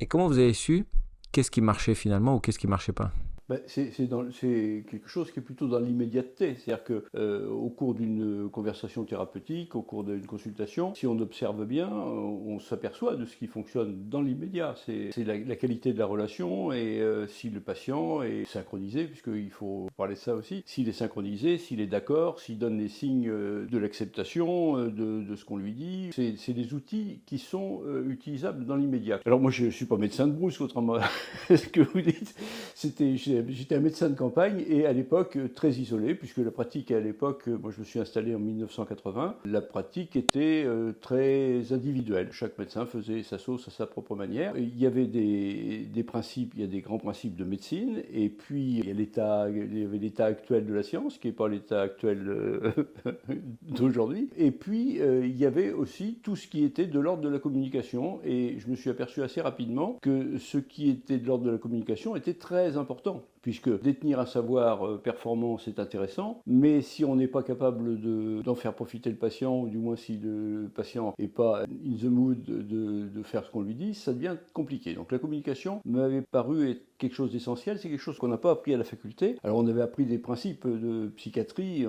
Et comment vous avez su qu'est-ce qui marchait finalement ou qu'est-ce qui marchait pas? Ben, c'est quelque chose qui est plutôt dans l'immédiateté. C'est-à-dire que au cours d'une conversation thérapeutique, au cours d'une consultation, si on observe bien, on s'aperçoit de ce qui fonctionne dans l'immédiat. C'est la qualité de la relation et si le patient est synchronisé, puisqu'il faut parler de ça aussi, s'il est synchronisé, s'il est d'accord, s'il donne les signes de l'acceptation de ce qu'on lui dit. C'est des outils qui sont utilisables dans l'immédiat. Alors moi je ne suis pas médecin de brousse, contrairement à ce que vous dites. J'étais un médecin de campagne et à l'époque très isolé, puisque la pratique à l'époque, moi je me suis installé en 1980, la pratique était très individuelle. Chaque médecin faisait sa sauce à sa propre manière. Il y avait des principes, il y a des grands principes de médecine, et puis il y avait l'état actuel de la science, qui n'est pas l'état actuel d'aujourd'hui. Et puis il y avait aussi tout ce qui était de l'ordre de la communication, et je me suis aperçu assez rapidement que ce qui était de l'ordre de la communication était très important, puisque détenir un savoir performant, c'est intéressant, mais si on n'est pas capable d'en faire profiter le patient, ou du moins si le patient n'est pas in the mood de faire ce qu'on lui dit, ça devient compliqué. Donc la communication m'avait paru être quelque chose d'essentiel, c'est quelque chose qu'on n'a pas appris à la faculté. Alors on avait appris des principes de psychiatrie,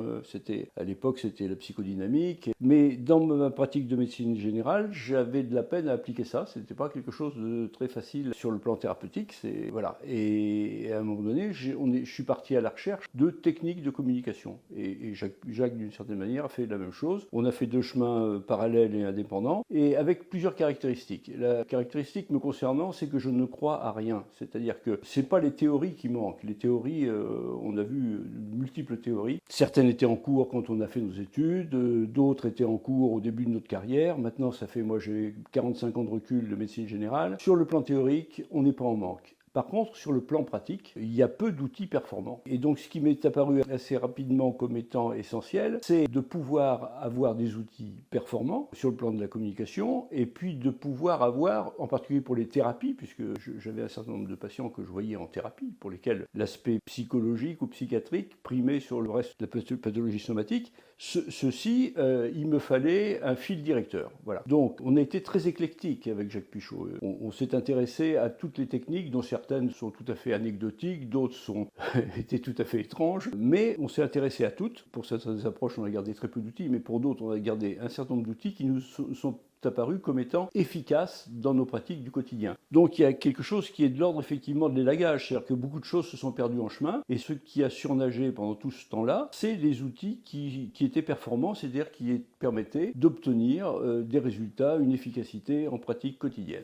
à l'époque c'était la psychodynamique, mais dans ma pratique de médecine générale, j'avais de la peine à appliquer ça, c'était pas quelque chose de très facile sur le plan thérapeutique, voilà. Et à un moment donné, je suis parti à la recherche de techniques de communication. Et Jacques, d'une certaine manière, a fait la même chose. On a fait deux chemins parallèles et indépendants, et avec plusieurs caractéristiques. La caractéristique me concernant, c'est que je ne crois à rien. C'est-à-dire que c'est pas les théories qui manquent. Les théories, on a vu multiples théories. Certaines étaient en cours quand on a fait nos études, d'autres étaient en cours au début de notre carrière. Maintenant, moi j'ai 45 ans de recul de médecine générale. Sur le plan théorique, on n'est pas en manque. Par contre, sur le plan pratique, il y a peu d'outils performants. Et donc, ce qui m'est apparu assez rapidement comme étant essentiel, c'est de pouvoir avoir des outils performants sur le plan de la communication, et puis de pouvoir avoir, en particulier pour les thérapies, puisque j'avais un certain nombre de patients que je voyais en thérapie, pour lesquels l'aspect psychologique ou psychiatrique primait sur le reste de la pathologie somatique. Il me fallait un fil directeur. Voilà. Donc, on a été très éclectique avec Jacques Pichot. On s'est intéressé à toutes les techniques, dont certaines sont tout à fait anecdotiques, d'autres étaient tout à fait étranges, mais on s'est intéressé à toutes. Pour certaines approches, on a gardé très peu d'outils, mais pour d'autres, on a gardé un certain nombre d'outils qui nous sont apparus comme étant efficaces dans nos pratiques du quotidien. Donc il y a quelque chose qui est de l'ordre effectivement de l'élagage, c'est-à-dire que beaucoup de choses se sont perdues en chemin, et ce qui a surnagé pendant tout ce temps-là, c'est les outils qui étaient performants, c'est-à-dire qui permettaient d'obtenir des résultats, une efficacité en pratique quotidienne.